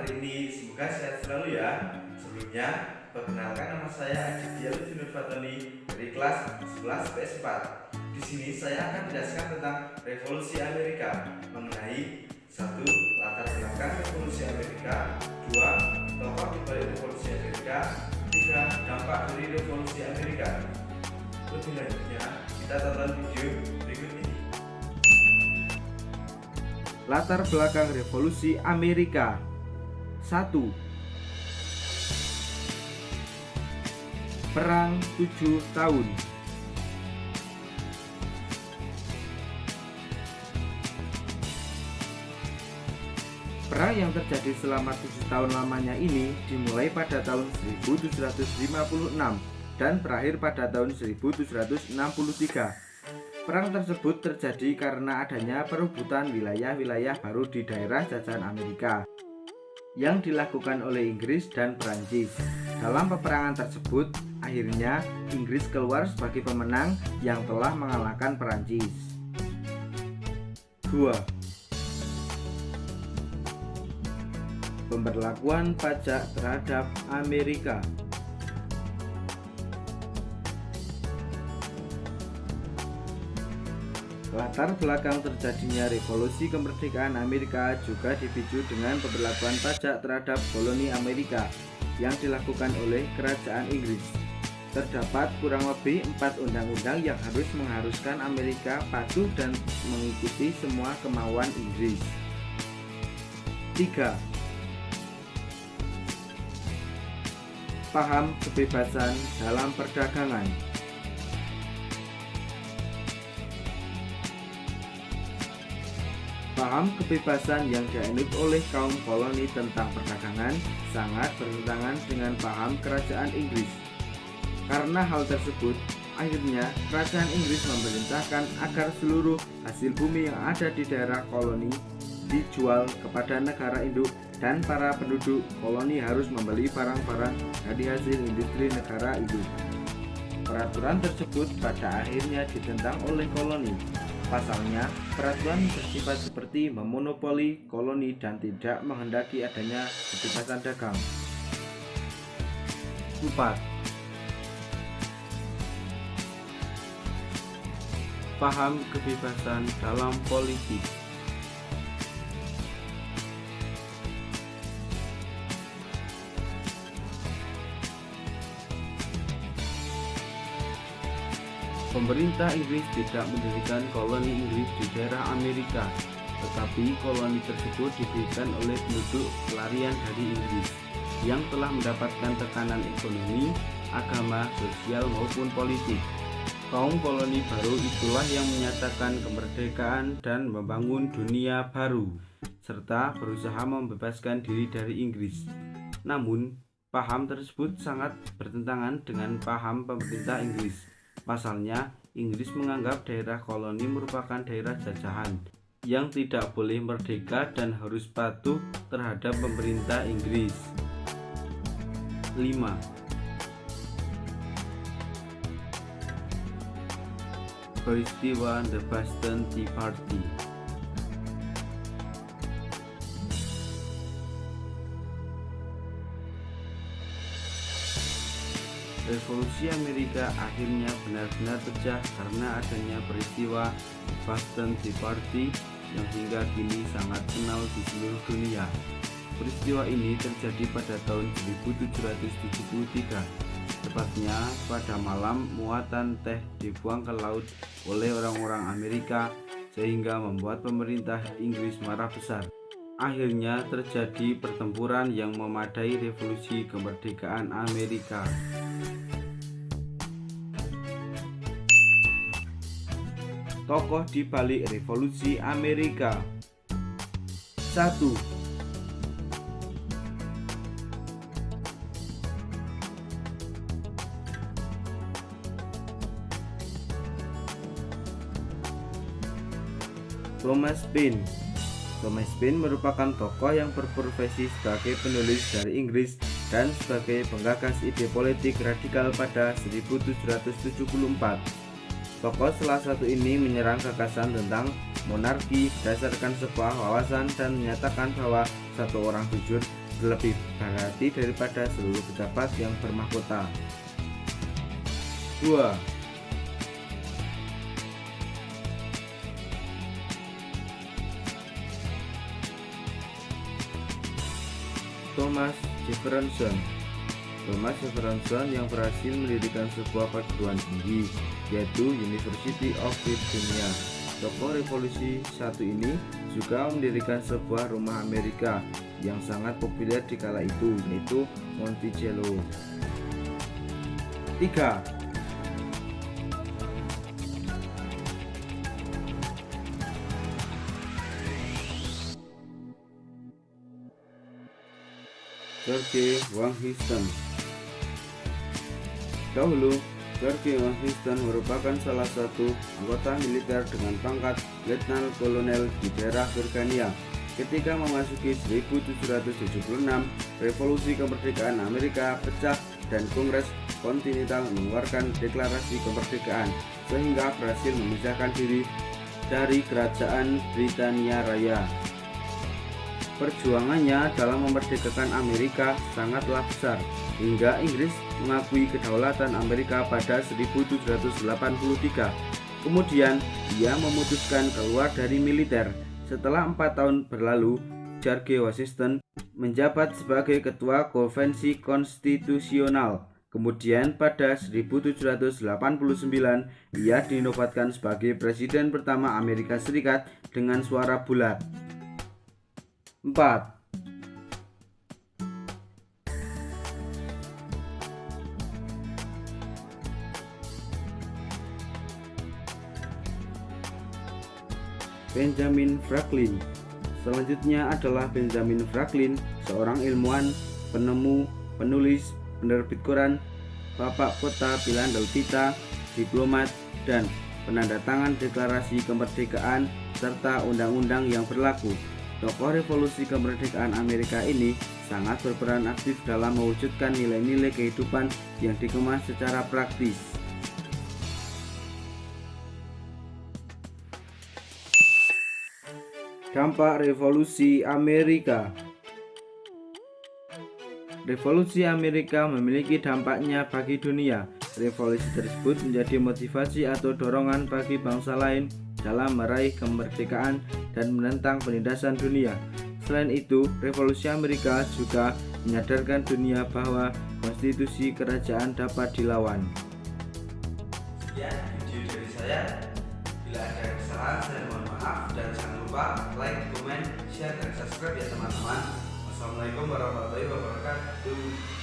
hari ini. Semoga sehat selalu ya. Sebelumnya, perkenalkan nama saya Aditya Lutfi Fatoni dari kelas 11 PS4. Di sini saya akan menjelaskan tentang Revolusi Amerika, mengenai 1. Latar belakang Revolusi Amerika, 2. Tokoh di balik Revolusi Amerika, 3. Dampak dari Revolusi Amerika. Lebih lanjutnya, kita tonton video berikut ini. Latar belakang Revolusi Amerika. 1. Perang 7 tahun. Perang yang terjadi selama 7 tahun lamanya ini dimulai pada tahun 1756 dan berakhir pada tahun 1763. Perang tersebut terjadi karena adanya perebutan wilayah-wilayah baru di daerah jajahan Amerika yang dilakukan oleh Inggris dan Prancis. Dalam peperangan tersebut, akhirnya Inggris keluar sebagai pemenang yang telah mengalahkan Prancis. 2. Pemberlakuan pajak terhadap Amerika. Latar belakang terjadinya revolusi kemerdekaan Amerika juga dipicu dengan pemberlakuan pajak terhadap koloni Amerika yang dilakukan oleh kerajaan Inggris. Terdapat kurang lebih 4 undang-undang yang mengharuskan Amerika patuh dan mengikuti semua kemauan Inggris. 3. Paham kebebasan dalam perdagangan. Paham kebebasan yang dianut oleh kaum koloni tentang perdagangan sangat bertentangan dengan paham kerajaan Inggris. Karena hal tersebut, akhirnya kerajaan Inggris memerintahkan agar seluruh hasil bumi yang ada di daerah koloni dijual kepada negara induk dan para penduduk koloni harus membeli barang-barang dari hasil industri negara induk. Peraturan tersebut pada akhirnya ditentang oleh koloni. Pasalnya, peraturan bersifat seperti memonopoli koloni dan tidak menghendaki adanya kebebasan dagang. 4. Paham kebebasan dalam politik. Pemerintah Inggris tidak mendirikan koloni Inggris di daerah Amerika, tetapi koloni tersebut didirikan oleh penduduk pelarian dari Inggris yang telah mendapatkan tekanan ekonomi, agama, sosial maupun politik. Kaum koloni baru itulah yang menyatakan kemerdekaan dan membangun dunia baru, serta berusaha membebaskan diri dari Inggris. Namun, paham tersebut sangat bertentangan dengan paham pemerintah Inggris. Pasalnya, Inggris menganggap daerah koloni merupakan daerah jajahan yang tidak boleh merdeka dan harus patuh terhadap pemerintah Inggris. 5. Peristiwa The Boston Tea Party. Revolusi Amerika akhirnya benar-benar pecah karena adanya peristiwa Boston Tea Party yang hingga kini sangat kenal di seluruh dunia. Peristiwa ini terjadi pada tahun 1773, tepatnya pada malam muatan teh dibuang ke laut oleh orang-orang Amerika sehingga membuat pemerintah Inggris marah besar. Akhirnya terjadi pertempuran yang memadai revolusi kemerdekaan Amerika. Tokoh di balik revolusi Amerika. 1. Thomas Paine. Thomas Paine merupakan tokoh yang berprofesi sebagai penulis dari Inggris dan sebagai penggagas ide politik radikal pada 1774. Tokoh salah satu ini menyerang gagasan tentang monarki berdasarkan sebuah wawasan dan menyatakan bahwa satu orang jujur lebih berarti daripada seluruh pejabat yang bermahkota. 2. Thomas Jefferson. Thomas Jefferson yang berhasil mendirikan sebuah perguruan tinggi, yaitu University of Virginia. Tokoh revolusi satu ini juga mendirikan sebuah rumah Amerika yang sangat populer di kala itu, yaitu Monticello. 3. George Washington. Dahulu, George Washington merupakan salah satu anggota militer dengan pangkat Letnan Kolonel di daerah Virginia. Ketika memasuki 1776, revolusi kemerdekaan Amerika pecah dan Kongres Kontinental mengeluarkan deklarasi kemerdekaan sehingga berhasil memisahkan diri dari Kerajaan Britania Raya. Perjuangannya dalam memerdekakan Amerika sangatlah besar, hingga Inggris mengakui kedaulatan Amerika pada 1783. Kemudian, ia memutuskan keluar dari militer. Setelah 4 tahun berlalu, George Washington menjabat sebagai Ketua Konvensi Konstitusional. Kemudian pada 1789, ia dinobatkan sebagai Presiden pertama Amerika Serikat dengan suara bulat. 4. Benjamin Franklin. Selanjutnya adalah Benjamin Franklin, seorang ilmuwan, penemu, penulis, penerbit koran, bapak kota Philadelphia, diplomat, dan penandatangan deklarasi kemerdekaan serta undang-undang yang berlaku. Tokoh revolusi kemerdekaan Amerika ini sangat berperan aktif dalam mewujudkan nilai-nilai kehidupan yang dikemas secara praktis. Dampak Revolusi Amerika. Revolusi Amerika memiliki dampaknya bagi dunia. Revolusi tersebut menjadi motivasi atau dorongan bagi bangsa lain dalam meraih kemerdekaan dan menentang penindasan dunia. Selain itu, revolusi Amerika juga menyadarkan dunia bahwa konstitusi kerajaan dapat dilawan. Sekian video dari saya. Bila ada kesalahan, saya mohon maaf dan jangan lupa like, comment, share, dan subscribe ya teman-teman. Wassalamualaikum warahmatullahi wabarakatuh.